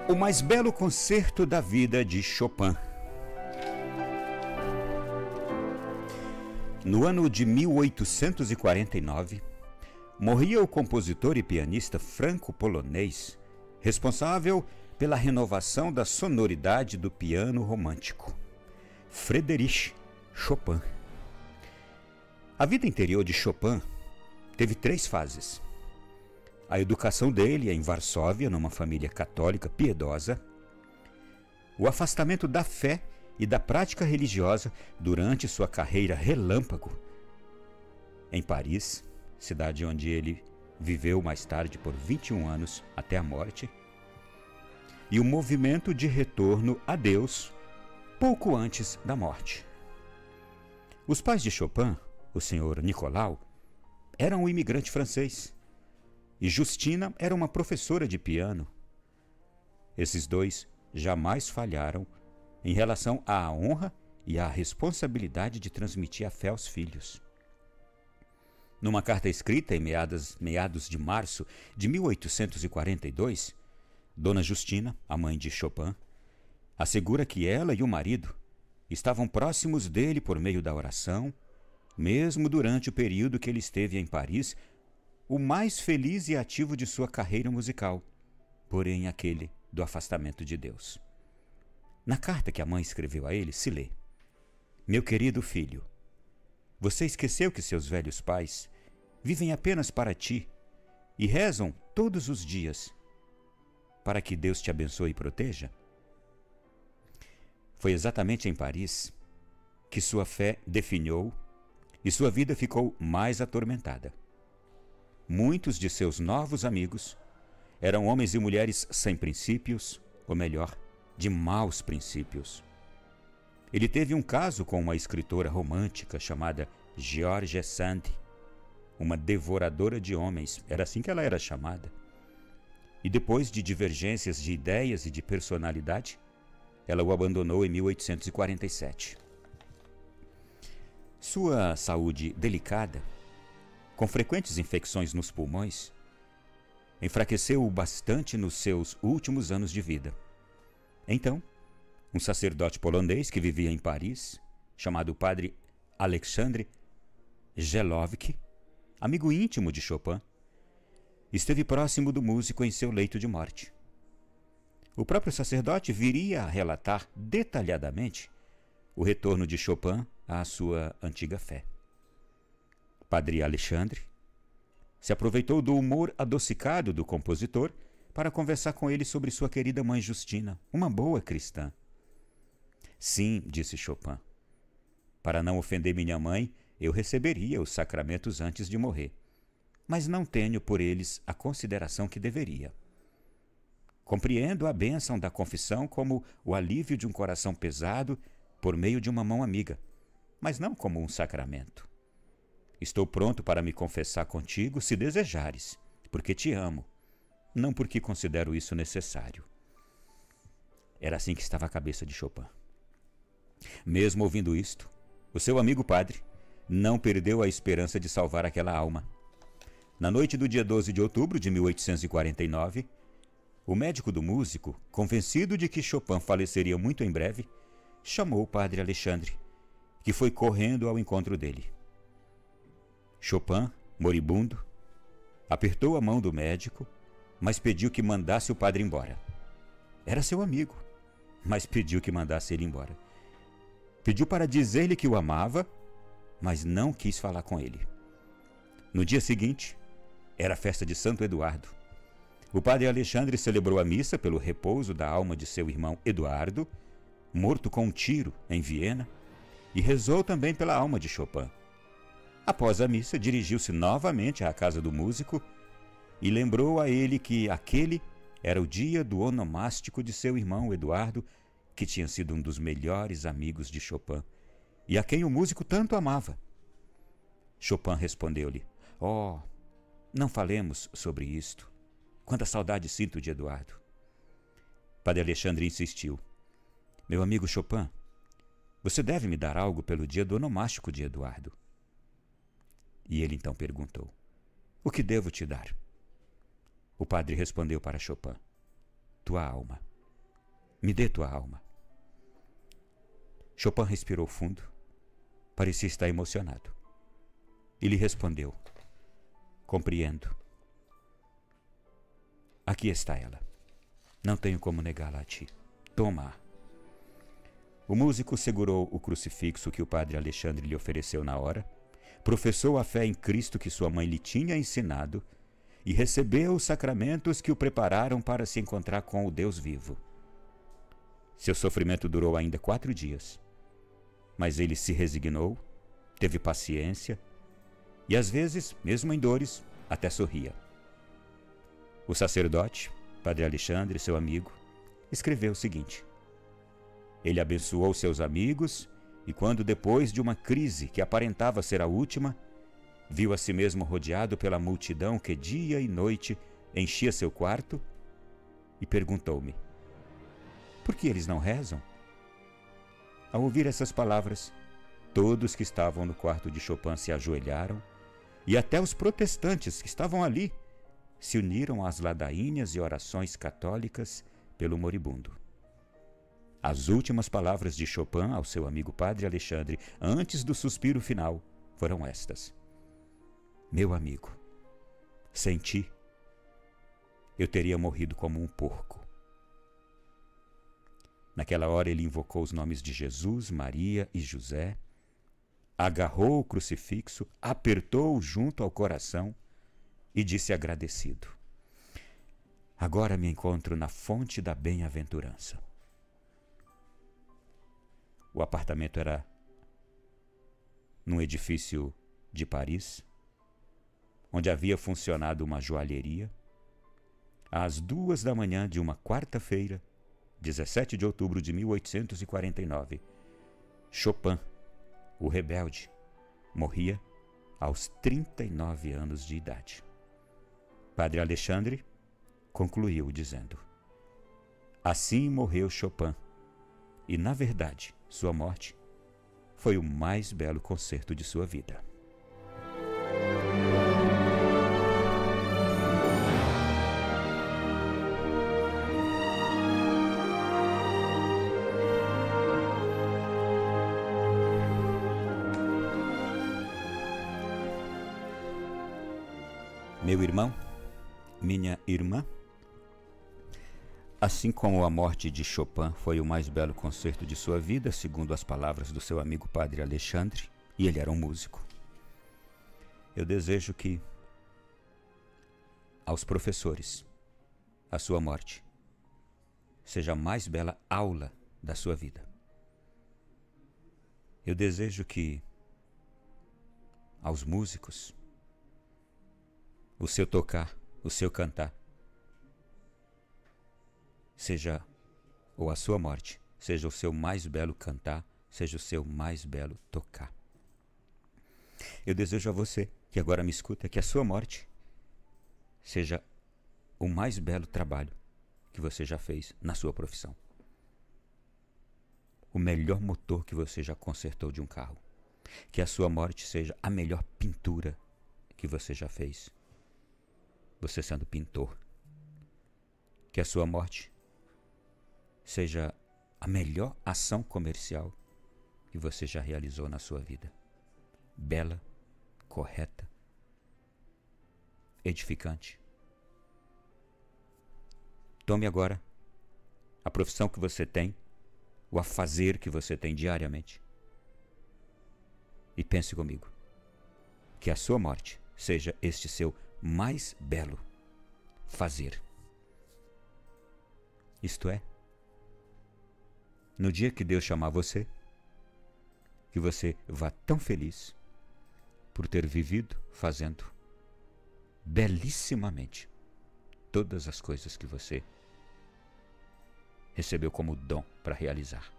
O mais belo concerto da vida de Chopin. No ano de 1849, morria o compositor e pianista franco-polonês responsável pela renovação da sonoridade do piano romântico, Frédéric Chopin. A vida interior de Chopin teve 3 fases. A educação dele em Varsóvia, numa família católica piedosa, o afastamento da fé e da prática religiosa durante sua carreira relâmpago em Paris, cidade onde ele viveu mais tarde por 21 anos até a morte, e o movimento de retorno a Deus pouco antes da morte. Os pais de Chopin, o senhor Nicolau, eram um imigrante francês, e Justina era uma professora de piano. Esses dois jamais falharam em relação à honra e à responsabilidade de transmitir a fé aos filhos. Numa carta escrita em meados de março de 1842, Dona Justina, a mãe de Chopin, assegura que ela e o marido estavam próximos dele por meio da oração, mesmo durante o período que ele esteve em Paris, o mais feliz e ativo de sua carreira musical, porém aquele do afastamento de Deus. Na carta que a mãe escreveu a ele, se lê: Meu querido filho, você esqueceu que seus velhos pais vivem apenas para ti e rezam todos os dias para que Deus te abençoe e proteja? Foi exatamente em Paris que sua fé definhou e sua vida ficou mais atormentada. Muitos de seus novos amigos eram homens e mulheres sem princípios, ou melhor, de maus princípios. Ele teve um caso com uma escritora romântica chamada George Sand, uma devoradora de homens, era assim que ela era chamada. E depois de divergências de ideias e de personalidade, ela o abandonou em 1847. Sua saúde delicada, com frequentes infecções nos pulmões, enfraqueceu-o bastante nos seus últimos anos de vida. Então, um sacerdote polonês que vivia em Paris, chamado padre Alexandre Jelovik, amigo íntimo de Chopin, esteve próximo do músico em seu leito de morte. O próprio sacerdote viria a relatar detalhadamente o retorno de Chopin à sua antiga fé. Padre Alexandre se aproveitou do humor adocicado do compositor para conversar com ele sobre sua querida mãe Justina, uma boa cristã. Sim, disse Chopin, para não ofender minha mãe, eu receberia os sacramentos antes de morrer, mas não tenho por eles a consideração que deveria. Compreendo a bênção da confissão como o alívio de um coração pesado por meio de uma mão amiga, mas não como um sacramento. Estou pronto para me confessar contigo se desejares, porque te amo, não porque considero isso necessário. Era assim que estava a cabeça de Chopin. Mesmo ouvindo isto, o seu amigo padre não perdeu a esperança de salvar aquela alma. Na noite do dia 12 de outubro de 1849, o médico do músico, convencido de que Chopin faleceria muito em breve, chamou o padre Alexandre, que foi correndo ao encontro dele. Chopin, moribundo, apertou a mão do médico, mas pediu que mandasse o padre embora. Era seu amigo, mas pediu que mandasse ele embora. Pediu para dizer-lhe que o amava, mas não quis falar com ele. No dia seguinte, era a festa de Santo Eduardo. O padre Alexandre celebrou a missa pelo repouso da alma de seu irmão Eduardo, morto com um tiro em Viena, e rezou também pela alma de Chopin. Após a missa, dirigiu-se novamente à casa do músico e lembrou a ele que aquele era o dia do onomástico de seu irmão Eduardo, que tinha sido um dos melhores amigos de Chopin e a quem o músico tanto amava. Chopin respondeu-lhe: Oh, não falemos sobre isto. Quanta saudade sinto de Eduardo. Padre Alexandre insistiu: Meu amigo Chopin, você deve me dar algo pelo dia do onomástico de Eduardo. E ele então perguntou: O que devo te dar? O padre respondeu para Chopin: Tua alma. Me dê tua alma. Chopin respirou fundo, parecia estar emocionado. E lhe respondeu: compreendo. Aqui está ela. Não tenho como negá-la a ti. Toma-a. O músico segurou o crucifixo que o padre Alexandre lhe ofereceu na hora, professou a fé em Cristo que sua mãe lhe tinha ensinado e recebeu os sacramentos que o prepararam para se encontrar com o Deus vivo. Seu sofrimento durou ainda 4 dias, mas ele se resignou, teve paciência e às vezes, mesmo em dores, até sorria. O sacerdote, padre Alexandre, seu amigo, escreveu o seguinte: ele abençoou seus amigos e quando, depois de uma crise que aparentava ser a última, viu a si mesmo rodeado pela multidão que dia e noite enchia seu quarto, e perguntou-me: por que eles não rezam? Ao ouvir essas palavras, todos que estavam no quarto de Chopin se ajoelharam e até os protestantes que estavam ali se uniram às ladainhas e orações católicas pelo moribundo. As últimas palavras de Chopin ao seu amigo padre Alexandre, antes do suspiro final, foram estas: meu amigo, sem ti, eu teria morrido como um porco. Naquela hora ele invocou os nomes de Jesus, Maria e José, agarrou o crucifixo, apertou-o junto ao coração e disse agradecido: agora me encontro na fonte da bem-aventurança. O apartamento era num edifício de Paris, onde havia funcionado uma joalheria. Às 2 da manhã de uma quarta-feira, 17 de outubro de 1849, Chopin, o rebelde, morria aos 39 anos de idade. Padre Alexandre concluiu dizendo: assim morreu Chopin, e na verdade sua morte foi o mais belo concerto de sua vida. Meu irmão, minha irmã, assim como a morte de Chopin foi o mais belo concerto de sua vida, segundo as palavras do seu amigo padre Alexandre, e ele era um músico, eu desejo que aos professores a sua morte seja a mais bela aula da sua vida. Eu desejo que aos músicos o seu tocar, o seu cantar, seja, ou a sua morte, seja o seu mais belo cantar, seja o seu mais belo tocar. Eu desejo a você, que agora me escuta, que a sua morte seja o mais belo trabalho que você já fez na sua profissão. O melhor motor que você já consertou de um carro. Que a sua morte seja a melhor pintura que você já fez, você sendo pintor. Que a sua morte seja a melhor ação comercial que você já realizou na sua vida. Bela, correta, edificante. Tome agora a profissão que você tem, o afazer que você tem diariamente, e pense comigo, que a sua morte seja este seu mais belo fazer. Isto é, no dia que Deus chamar você, que você vá tão feliz por ter vivido fazendo belíssimamente todas as coisas que você recebeu como dom para realizar.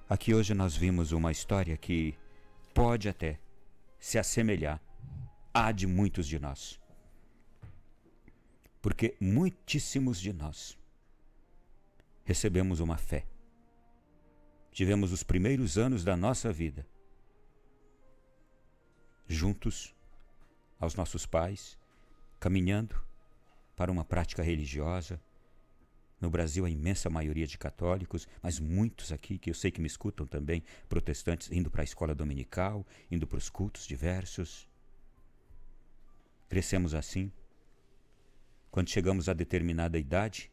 Aqui hoje nós vimos uma história que pode até se assemelhar à de muitos de nós. Porque muitíssimos de nós recebemos uma fé. Tivemos os primeiros anos da nossa vida juntos aos nossos pais, caminhando para uma prática religiosa, No Brasil, a imensa maioria de católicos, mas muitos aqui, que eu sei que me escutam também, protestantes, indo para a escola dominical, indo para os cultos diversos. Crescemos assim. Quando chegamos a determinada idade,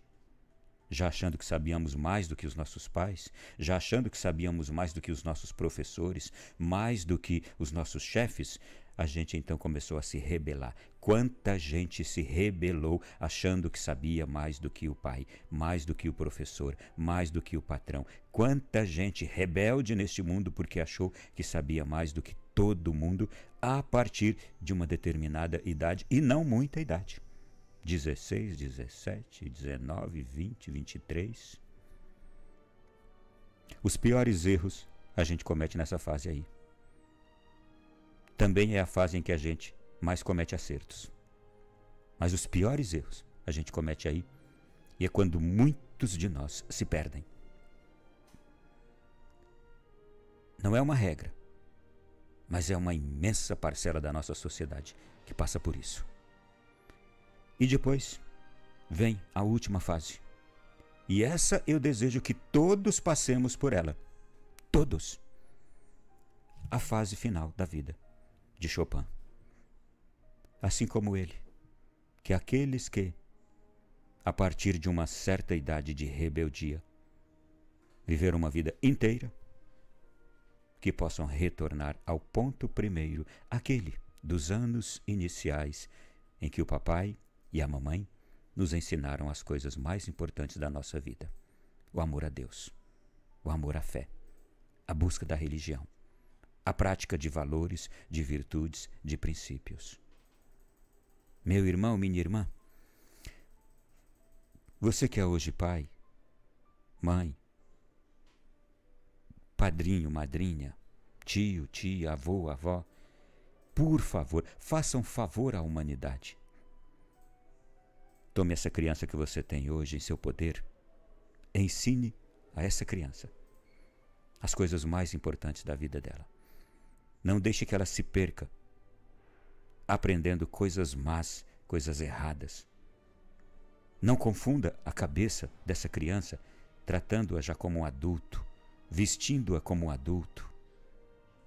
já achando que sabíamos mais do que os nossos pais, já achando que sabíamos mais do que os nossos professores, mais do que os nossos chefes, a gente então começou a se rebelar. Quanta gente se rebelou achando que sabia mais do que o pai, mais do que o professor, mais do que o patrão. Quanta gente rebelde neste mundo porque achou que sabia mais do que todo mundo a partir de uma determinada idade, e não muita idade. 16, 17, 19, 20, 23. Os piores erros a gente comete nessa fase aí. Também é a fase em que a gente mais comete acertos. Mas os piores erros a gente comete aí, e é quando muitos de nós se perdem. Não é uma regra, mas é uma imensa parcela da nossa sociedade que passa por isso. E depois vem a última fase. E essa eu desejo que todos passemos por ela. Todos. A fase final da vida de Chopin. Assim como ele, que aqueles que, a partir de uma certa idade de rebeldia, viveram uma vida inteira, que possam retornar ao ponto primeiro, aquele dos anos iniciais, em que o papai e a mamãe nos ensinaram as coisas mais importantes da nossa vida: o amor a Deus, o amor à fé, a busca da religião, a prática de valores, de virtudes, de princípios. Meu irmão, minha irmã, você que é hoje pai, mãe, padrinho, madrinha, tio, tia, avô, avó, por favor, faça um favor à humanidade. Tome essa criança que você tem hoje em seu poder, ensine a essa criança as coisas mais importantes da vida dela. Não deixe que ela se perca aprendendo coisas más, coisas erradas. Não confunda a cabeça dessa criança, tratando-a já como um adulto, vestindo-a como um adulto,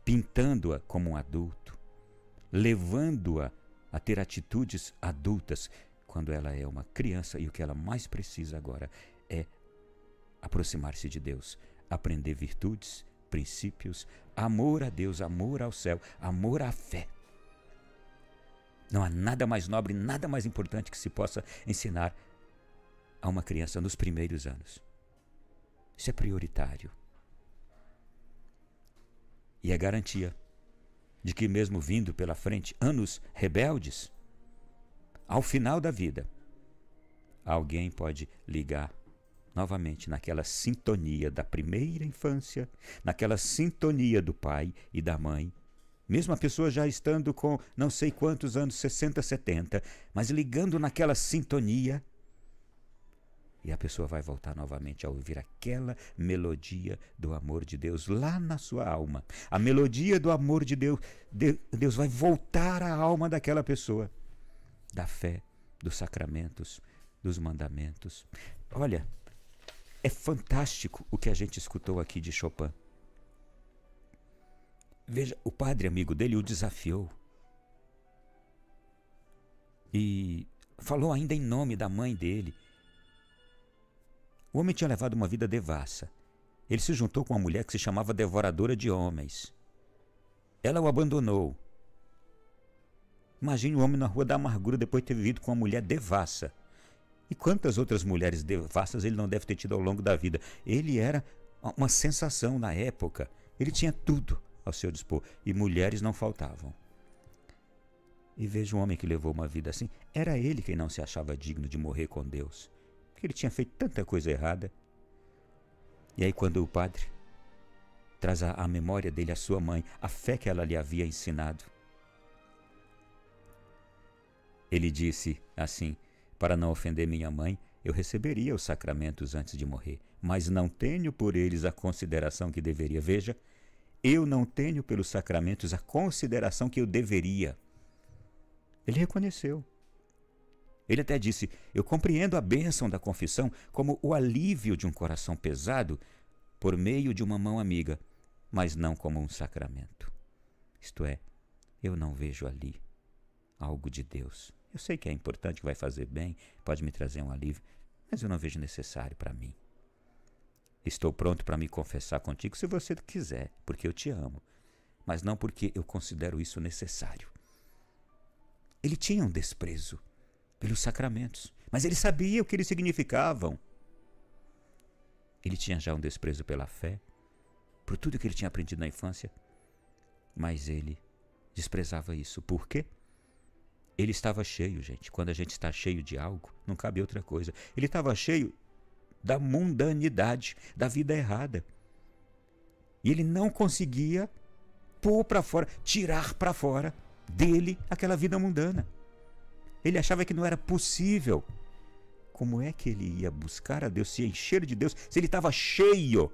pintando-a como um adulto, levando-a a ter atitudes adultas, quando ela é uma criança, e o que ela mais precisa agora é aproximar-se de Deus, aprender virtudes, princípios, amor a Deus, amor ao céu, amor à fé. Não há nada mais nobre, nada mais importante que se possa ensinar a uma criança nos primeiros anos. Isso é prioritário. E é garantia de que, mesmo vindo pela frente anos rebeldes, ao final da vida, alguém pode ligar novamente naquela sintonia da primeira infância, naquela sintonia do pai e da mãe, mesmo a pessoa já estando com não sei quantos anos, 60, 70, mas ligando naquela sintonia, e a pessoa vai voltar novamente a ouvir aquela melodia do amor de Deus lá na sua alma. A melodia do amor de Deus, Deus vai voltar à alma daquela pessoa, da fé, dos sacramentos, dos mandamentos. Olha, é fantástico o que a gente escutou aqui de Chopin. Veja, o padre amigo dele o desafiou e falou ainda em nome da mãe dele. O homem tinha levado uma vida devassa. Ele se juntou com uma mulher que se chamava devoradora de homens. Ela o abandonou. Imagine o homem na rua da amargura depois de ter vivido com uma mulher devassa. E quantas outras mulheres devassas ele não deve ter tido ao longo da vida. Ele era uma sensação na época. Ele tinha tudo ao seu dispor, e mulheres não faltavam. E veja um homem que levou uma vida assim. Era ele quem não se achava digno de morrer com Deus, porque ele tinha feito tanta coisa errada. E aí, quando o padre traz à memória dele a sua mãe, a fé que ela lhe havia ensinado, ele disse assim: para não ofender minha mãe, eu receberia os sacramentos antes de morrer, mas não tenho por eles a consideração que deveria. Veja, eu não tenho pelos sacramentos a consideração que eu deveria. Ele reconheceu. Ele até disse: eu compreendo a bênção da confissão como o alívio de um coração pesado por meio de uma mão amiga, mas não como um sacramento. Isto é, eu não vejo ali algo de Deus. Eu sei que é importante, que vai fazer bem, pode me trazer um alívio, mas eu não vejo necessário para mim. Estou pronto para me confessar contigo se você quiser, porque eu te amo, mas não porque eu considero isso necessário. Ele tinha um desprezo pelos sacramentos, mas ele sabia o que eles significavam. Ele tinha já um desprezo pela fé, por tudo que ele tinha aprendido na infância, mas ele desprezava isso. Por quê? Ele estava cheio, gente. Quando a gente está cheio de algo, não cabe outra coisa. Ele estava cheio da mundanidade, da vida errada. E ele não conseguia pôr para fora, tirar para fora dele aquela vida mundana. Ele achava que não era possível. Como é que ele ia buscar a Deus, se encher de Deus, se ele estava cheio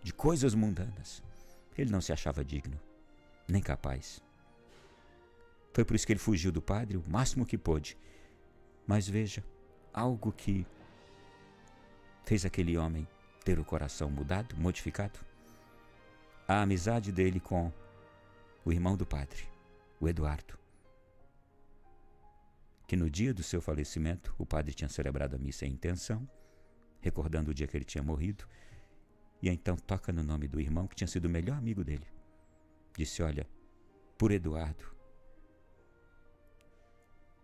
de coisas mundanas? Ele não se achava digno, nem capaz. Foi por isso que ele fugiu do padre o máximo que pôde. Mas veja, algo que fez aquele homem ter o coração mudado, modificado. A amizade dele com o irmão do padre, o Eduardo. Que no dia do seu falecimento, o padre tinha celebrado a missa em intenção, recordando o dia que ele tinha morrido, e então toca no nome do irmão, que tinha sido o melhor amigo dele. Disse: olha, por Eduardo,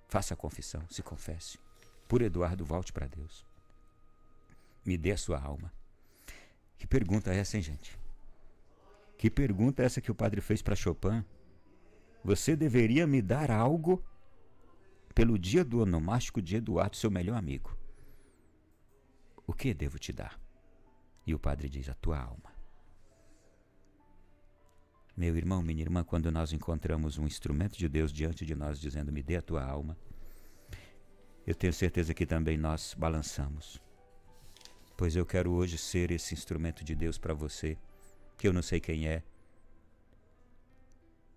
faça a confissão, se confesse. Por Eduardo, volte para Deus. Me dê a sua alma. Que pergunta é essa, hein, gente? Que pergunta é essa que o padre fez para Chopin? Você deveria me dar algo pelo dia do onomástico de Eduardo, seu melhor amigo. O que devo te dar? E o padre diz: a tua alma. Meu irmão, minha irmã, quando nós encontramos um instrumento de Deus diante de nós dizendo: me dê a tua alma, eu tenho certeza que também nós balançamos. Pois eu quero hoje ser esse instrumento de Deus para você, que eu não sei quem é,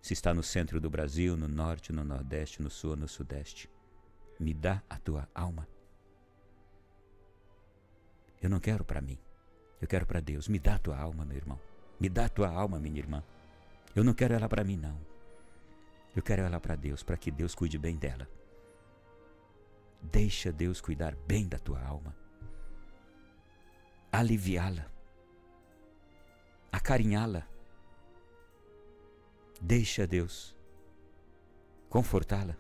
se está no centro do Brasil, no norte, no nordeste, no sul ou no sudeste. Me dá a tua alma. Eu não quero para mim, eu quero para Deus. Me dá a tua alma, meu irmão. Me dá a tua alma, minha irmã. Eu não quero ela para mim, não. Eu quero ela para Deus, para que Deus cuide bem dela. Deixa Deus cuidar bem da tua alma. Aliviá-la. Acarinhá-la. Deixa Deus confortá-la.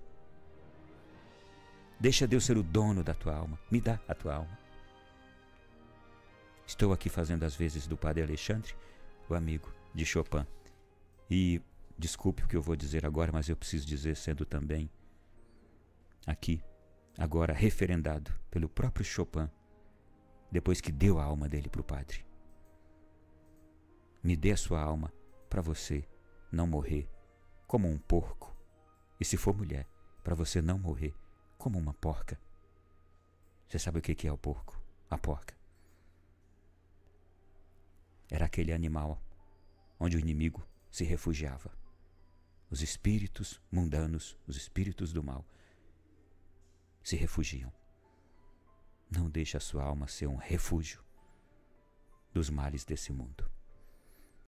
Deixa Deus ser o dono da tua alma. Me dá a tua alma. Estou aqui fazendo as vezes do padre Alexandre, o amigo de Chopin. E desculpe o que eu vou dizer agora, mas eu preciso dizer, sendo também aqui, agora referendado pelo próprio Chopin, depois que deu a alma dele para o padre. Me dê a sua alma para você não morrer como um porco. E se for mulher, para você não morrer como uma porca. Você sabe o que é o porco? A porca. Era aquele animal onde o inimigo se refugiava. Os espíritos mundanos, os espíritos do mal, se refugiam. Não deixe a sua alma ser um refúgio dos males desse mundo.